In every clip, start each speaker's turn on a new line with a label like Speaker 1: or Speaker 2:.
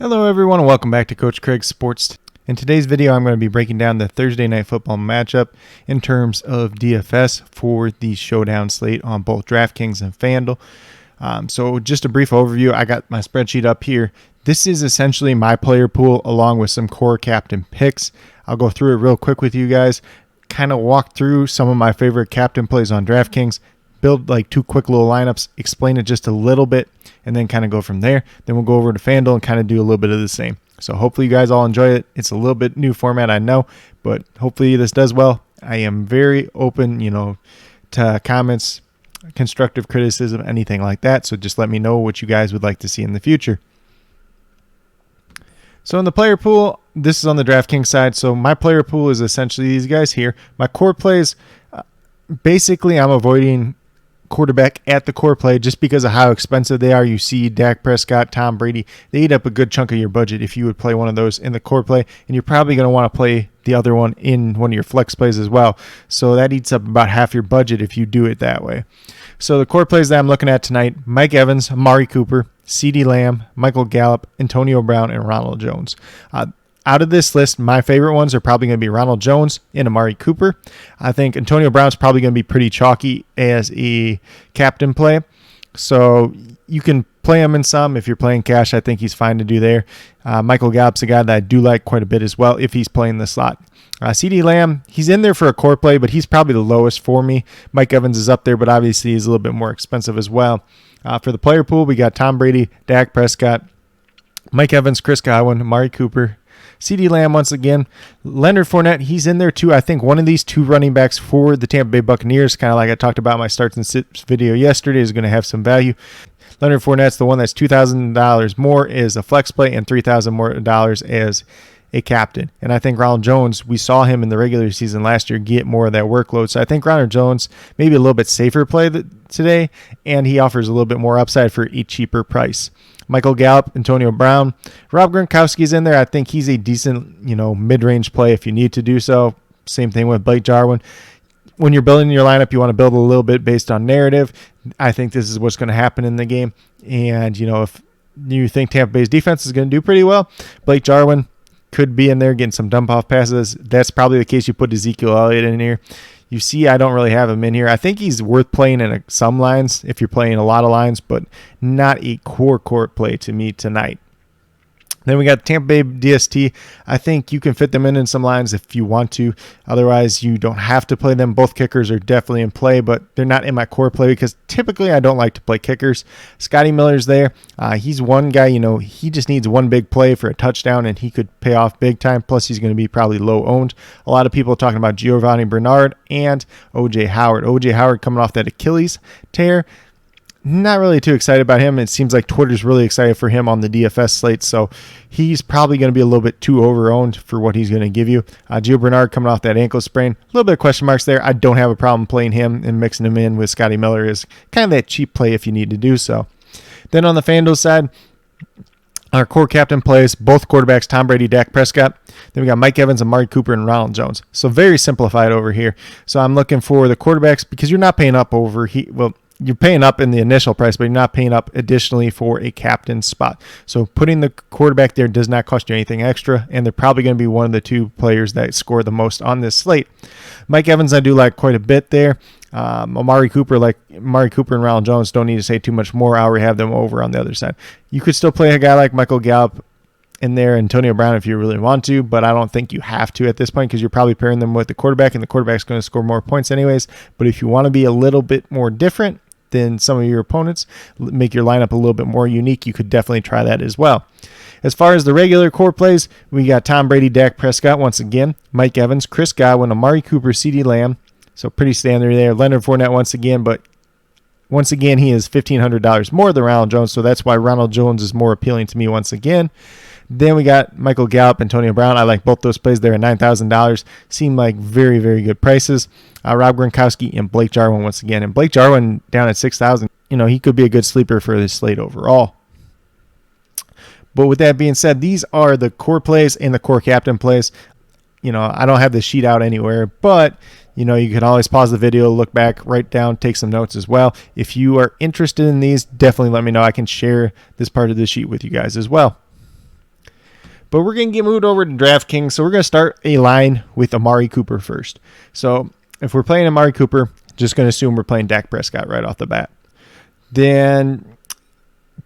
Speaker 1: Hello everyone and welcome back to Coach Craig's Sports. In today's video I'm going to be breaking down the Thursday Night Football matchup in terms of DFS for the Showdown Slate on both Draftkings and Fanduel. So just a brief overview, I got my spreadsheet up here. This is essentially my player pool along with some core captain picks. I'll go through it real quick with you guys, kind of walk through some of my favorite captain plays on Draftkings, build like two quick little lineups, explain it just a little bit, and then kind of go from there. Then we'll go over to Fanduel and kind of do a little bit of the same. So hopefully you guys all enjoy it. It's a little bit new format, I know, but hopefully this does well. I am very open, to comments, constructive criticism, anything like that. So just let me know what you guys would like to see in the future. So in the player pool, this is on the DraftKings side. So my player pool is essentially these guys here. My core plays, basically I'm avoiding quarterback at the core play just because of how expensive they are. You see Dak Prescott, Tom Brady, they eat up a good chunk of your budget if you would play one of those in the core play, and you're probably going to want to play the other one in one of your flex plays as well. So that eats up about half your budget if you do it that way. So the core plays that I'm looking at tonight: Mike Evans, Amari Cooper, CeeDee Lamb, Michael Gallup, Antonio Brown, and Ronald Jones. Out of this list, my favorite ones are probably going to be Ronald Jones and Amari Cooper. I think Antonio Brown's probably going to be pretty chalky as a captain play. So you can play him in some. If you're playing cash, I think he's fine to do there. Michael Gallup's a guy that I do like quite a bit as well if he's playing the slot. CeeDee Lamb, he's in there for a core play, but he's probably the lowest for me. Mike Evans is up there, but obviously he's a little bit more expensive as well. For the player pool, we got Tom Brady, Dak Prescott, Mike Evans, Chris Godwin, Amari Cooper, CeeDee Lamb once again. Leonard Fournette, he's in there too. I think one of these two running backs for the Tampa Bay Buccaneers, kind of like I talked about in my starts and sits video yesterday, is going to have some value. Leonard Fournette's the one that's $2,000 more as a flex play and $3,000 more as a captain. And I think Ronald Jones, we saw him in the regular season last year get more of that workload. So I think Ronald Jones maybe a little bit safer play today, and he offers a little bit more upside for a cheaper price. Michael Gallup, Antonio Brown, Rob Gronkowski's in there. I think he's a decent, mid-range play if you need to do so. Same thing with Blake Jarwin. When you're building your lineup, you want to build a little bit based on narrative. I think this is what's going to happen in the game. And, if you think Tampa Bay's defense is going to do pretty well, Blake Jarwin could be in there getting some dump-off passes. That's probably the case. You put Ezekiel Elliott in here. You see, I don't really have him in here. I think he's worth playing in some lines if you're playing a lot of lines, but not a core play to me tonight. Then we got Tampa Bay DST. I think you can fit them in some lines if you want to. Otherwise, you don't have to play them. Both kickers are definitely in play, but they're not in my core play because typically I don't like to play kickers. Scotty Miller's there. He's one guy, he just needs one big play for a touchdown, and he could pay off big time. Plus, he's going to be probably low owned. A lot of people are talking about Giovanni Bernard and O.J. Howard. O.J. Howard coming off that Achilles tear. Not really too excited about him. It seems like Twitter's really excited for him on the DFS slate, so he's probably going to be a little bit too over-owned for what he's going to give you. Gio Bernard coming off that ankle sprain. A little bit of question marks there. I don't have a problem playing him and mixing him in with Scotty Miller is kind of that cheap play if you need to do so. Then on the FanDuel side, our core captain plays both quarterbacks, Tom Brady, Dak Prescott. Then we got Mike Evans, Amari Cooper, and Ronald Jones. So very simplified over here. So I'm looking for the quarterbacks because you're not paying up over here. Well, you're paying up in the initial price, but you're not paying up additionally for a captain spot. So putting the quarterback there does not cost you anything extra, and they're probably going to be one of the two players that score the most on this slate. Mike Evans, I do like quite a bit there. Amari Cooper and Ronald Jones, don't need to say too much more. I already have them over on the other side. You could still play a guy like Michael Gallup in there, Antonio Brown if you really want to, but I don't think you have to at this point because you're probably pairing them with the quarterback, and the quarterback's going to score more points anyways. But if you want to be a little bit more different than some of your opponents, make your lineup a little bit more unique, you could definitely try that as well. As far as the regular core plays, we got Tom Brady, Dak Prescott once again, Mike Evans, Chris Godwin, Amari Cooper, CeeDee Lamb. So pretty standard there. Leonard Fournette once again, but once again, he is $1,500 more than Ronald Jones, so that's why Ronald Jones is more appealing to me once again. Then we got Michael Gallup, Antonio Brown. I like both those plays there at $9,000. Seem like very, very good prices. Rob Gronkowski and Blake Jarwin once again. And Blake Jarwin down at $6,000. He could be a good sleeper for this slate overall. But with that being said, these are the core plays and the core captain plays. I don't have the sheet out anywhere, but you can always pause the video, look back, write down, take some notes as well. If you are interested in these, definitely let me know. I can share this part of the sheet with you guys as well. But we're going to get moved over to DraftKings. So we're going to start a line with Amari Cooper first. So if we're playing Amari Cooper, just going to assume we're playing Dak Prescott right off the bat. Then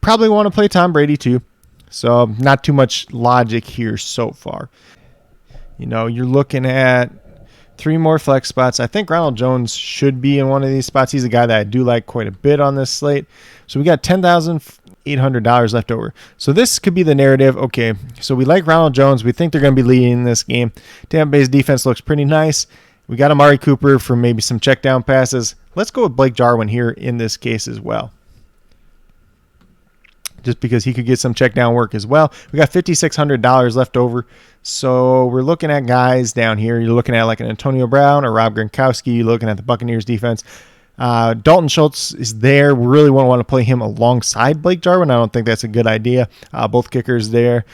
Speaker 1: probably want to play Tom Brady too. So not too much logic here so far. You're looking at 3 more flex spots. I think Ronald Jones should be in one of these spots. He's a guy that I do like quite a bit on this slate. So we got $10,800 left over. So this could be the narrative. Okay, so we like Ronald Jones. We think they're going to be leading this game. Tampa Bay's defense looks pretty nice. We got Amari Cooper for maybe some check down passes. Let's go with Blake Jarwin here in this case as well, just because he could get some check down work as well. We got $5,600 left over. So we're looking at guys down here. You're looking at like an Antonio Brown or Rob Gronkowski. You're looking at the Buccaneers defense. Dalton Schultz is there. We really want to play him alongside Blake Jarwin. I don't think that's a good idea. Both kickers there.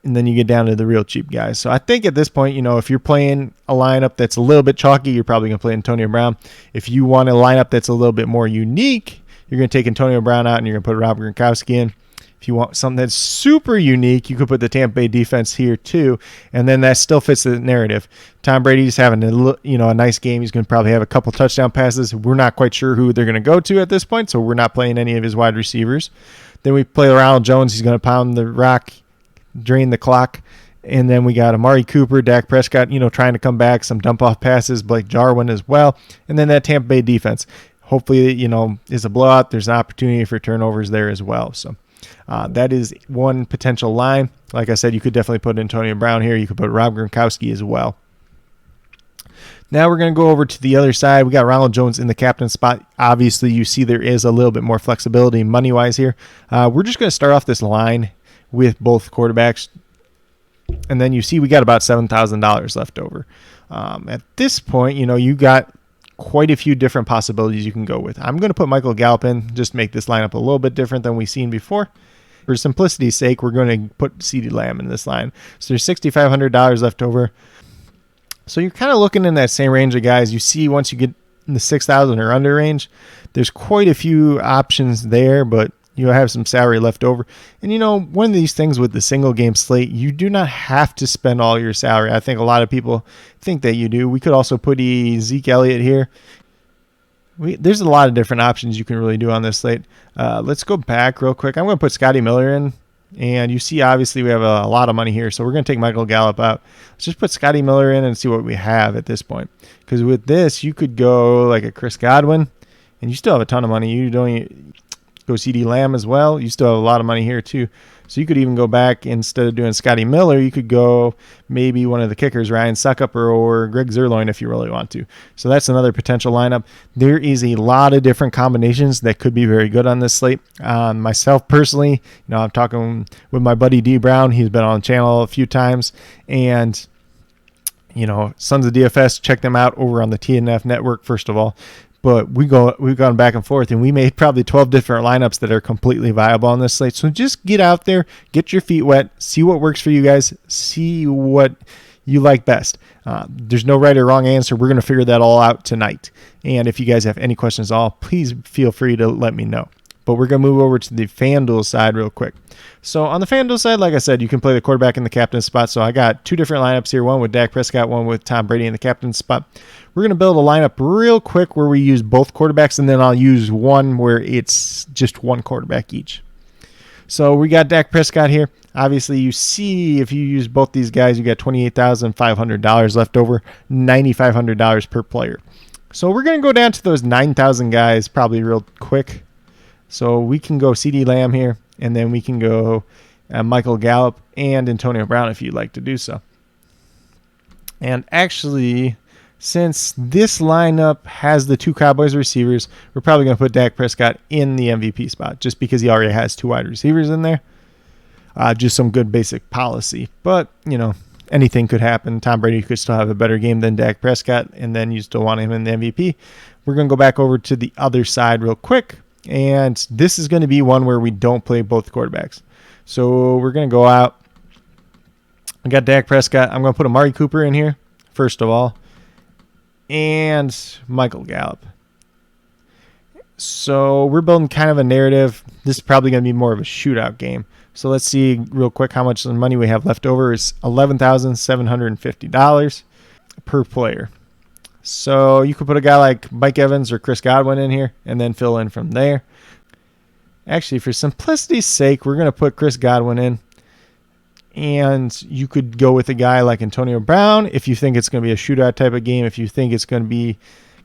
Speaker 1: And then you get down to the real cheap guys. So I think at this point, if you're playing a lineup that's a little bit chalky, you're probably going to play Antonio Brown. If you want a lineup that's a little bit more unique, you're going to take Antonio Brown out and you're going to put Rob Gronkowski in. If you want something that's super unique, you could put the Tampa Bay defense here too, and then that still fits the narrative. Tom Brady's having a nice game. He's going to probably have a couple touchdown passes. We're not quite sure who they're going to go to at this point, so we're not playing any of his wide receivers. Then we play Ronald Jones. He's going to pound the rock, drain the clock. And then we got Amari Cooper, Dak Prescott, trying to come back, some dump-off passes, Blake Jarwin as well. And then that Tampa Bay defense. Hopefully, is a blowout. There's an opportunity for turnovers there as well. So that is one potential line. Like I said, you could definitely put Antonio Brown here. You could put Rob Gronkowski as well. Now we're going to go over to the other side. We got Ronald Jones in the captain spot. Obviously, you see there is a little bit more flexibility money-wise here. We're just going to start off this line with both quarterbacks. And then you see we got about $7,000 left over. At this point, you got quite a few different possibilities you can go with. I'm going to put Michael Gallup in, just make this lineup a little bit different than we've seen before. For simplicity's sake, we're going to put CeeDee Lamb in this line. So there's $6,500 left over. So you're kind of looking in that same range of guys. You see once you get in the 6,000 or under range, there's quite a few options there, but you have some salary left over. And, one of these things with the single game slate, you do not have to spend all your salary. I think a lot of people think that you do. We could also put Zeke Elliott here. There's a lot of different options you can really do on this slate. Let's go back real quick. I'm going to put Scotty Miller in. And you see, obviously, we have a lot of money here. So we're going to take Michael Gallup out. Let's just put Scotty Miller in and see what we have at this point. Because with this, you could go like a Chris Godwin. And you still have a ton of money. You don't go CeeDee Lamb as well. You still have a lot of money here too. So you could even go back, instead of doing Scotty Miller, you could go maybe one of the kickers, Ryan Suckup or Greg Zerloin if you really want to. So that's another potential lineup. There is a lot of different combinations that could be very good on this slate. Myself personally, I'm talking with my buddy D Brown. He's been on the channel a few times, and Sons of DFS, check them out over on the TNF network first of all. But we've gone back and forth, and we made probably 12 different lineups that are completely viable on this slate. So just get out there, get your feet wet, see what works for you guys, see what you like best. There's no right or wrong answer. We're going to figure that all out tonight. And if you guys have any questions at all, please feel free to let me know. But we're going to move over to the FanDuel side real quick. So on the FanDuel side, like I said, you can play the quarterback in the captain spot. So I got 2 different lineups here, one with Dak Prescott, one with Tom Brady in the captain spot. We're going to build a lineup real quick where we use both quarterbacks, and then I'll use one where it's just one quarterback each. So we got Dak Prescott here. Obviously, you see if you use both these guys, you got $28,500 left over, $9,500 per player. So we're going to go down to those 9,000 guys probably real quick. So we can go CeeDee Lamb here, and then we can go Michael Gallup and Antonio Brown if you'd like to do so. And actually, since this lineup has the 2 Cowboys receivers, we're probably going to put Dak Prescott in the MVP spot just because he already has 2 wide receivers in there. Just some good basic policy. But, anything could happen. Tom Brady could still have a better game than Dak Prescott, and then you still want him in the MVP. We're going to go back over to the other side real quick. And this is going to be one where we don't play both quarterbacks. So we're going to go out. I got Dak Prescott. I'm going to put Amari Cooper in here, first of all, and Michael Gallup. So we're building kind of a narrative. This is probably going to be more of a shootout game. So let's see real quick how much money we have left over. Is $11,750 per player. So you could put a guy like Mike Evans or Chris Godwin in here and then fill in from there. Actually, for simplicity's sake, we're going to put Chris Godwin in. And you could go with a guy like Antonio Brown if you think it's going to be a shootout type of game, if you think it's going to be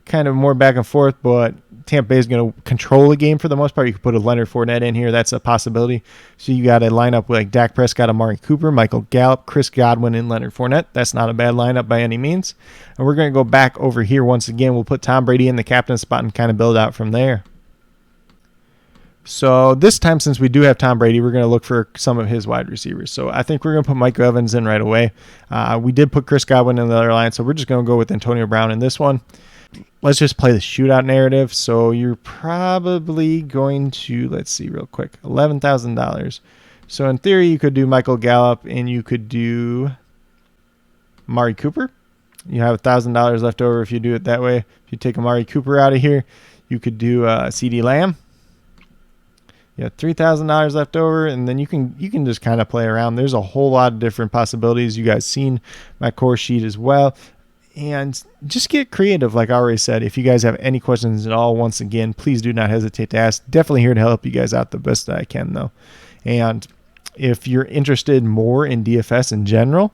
Speaker 1: kind of more back and forth, but Tampa Bay is going to control the game for the most part. You could put a Leonard Fournette in here. That's a possibility. So you got a lineup with like Dak Prescott, Amari Cooper, Michael Gallup, Chris Godwin, and Leonard Fournette. That's not a bad lineup by any means. And we're going to go back over here once again. We'll put Tom Brady in the captain spot and kind of build out from there. So this time, since we do have Tom Brady, we're going to look for some of his wide receivers. So I think we're going to put Mike Evans in right away. We did put Chris Godwin in the other line, so we're just going to go with Antonio Brown in this one. Let's just play the shootout narrative. So you're probably going to, let's see real quick, $11,000. So in theory, you could do Michael Gallup and you could do Amari Cooper. You have $1,000 left over if you do it that way. If you take Amari Cooper out of here, you could do CeeDee Lamb. You have $3,000 left over, and then you can just kind of play around. There's a whole lot of different possibilities. You guys seen my core sheet as well. And just get creative, like I already said. If you guys have any questions at all, once again, please do not hesitate to ask. Definitely here to help you guys out the best that I can, though. And if you're interested more in DFS in general,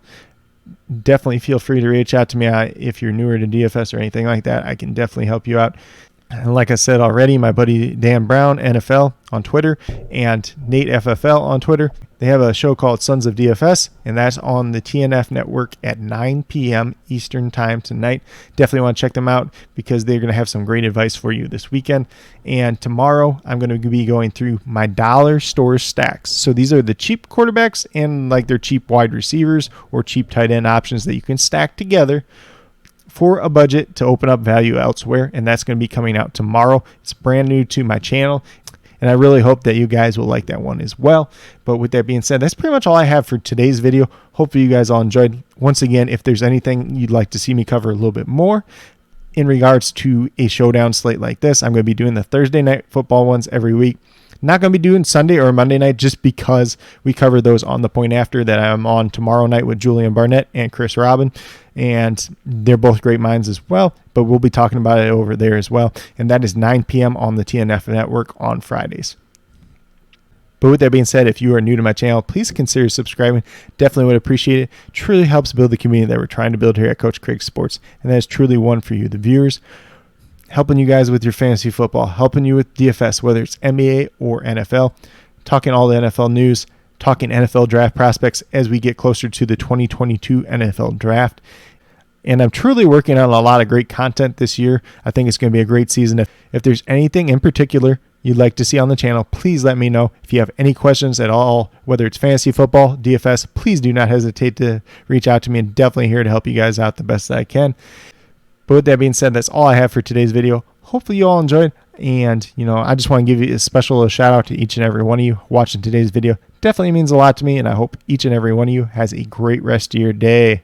Speaker 1: definitely feel free to reach out to me. If you're newer to DFS or anything like that, I can definitely help you out. And like I said already, my buddy Dan Brown, NFL on Twitter, and Nate FFL on Twitter, they have a show called Sons of DFS, and that's on the TNF network at 9 p.m. Eastern time tonight. Definitely want to check them out because they're going to have some great advice for you this weekend. And tomorrow, I'm going to be going through my dollar store stacks. So these are the cheap quarterbacks and like their cheap wide receivers or cheap tight end options that you can stack together for a budget to open up value elsewhere, and that's going to be coming out tomorrow. It's brand new to my channel, and I really hope that you guys will like that one as well. But with that being said, that's pretty much all I have for today's video. Hopefully you guys all enjoyed. Once again, if there's anything you'd like to see me cover a little bit more in regards to a showdown slate like this, I'm going to be doing the Thursday night football ones every week. Not going to be doing Sunday or Monday night just because we cover those on the point after that I'm on tomorrow night with Julian Barnett and Chris Robin. And they're both great minds as well, but we'll be talking about it over there as well. And that is 9 p.m. on the TNF network on Fridays. But with that being said, if you are new to my channel, please consider subscribing. Definitely would appreciate it. Truly helps build the community that we're trying to build here at Coach Craig Sports. And that is truly one for you, the viewers. Helping you guys with your fantasy football, helping you with DFS, whether it's NBA or NFL, talking all the NFL news, talking NFL draft prospects as we get closer to the 2022 NFL draft. And I'm truly working on a lot of great content this year. I think it's going to be a great season. If there's anything in particular you'd like to see on the channel, please let me know. If you have any questions at all, whether it's fantasy football, DFS, please do not hesitate to reach out to me. I'm definitely here to help you guys out the best that I can. But with that being said, that's all I have for today's video. Hopefully you all enjoyed. And, I just want to give you a special shout out to each and every one of you watching today's video. Definitely means a lot to me. And I hope each and every one of you has a great rest of your day.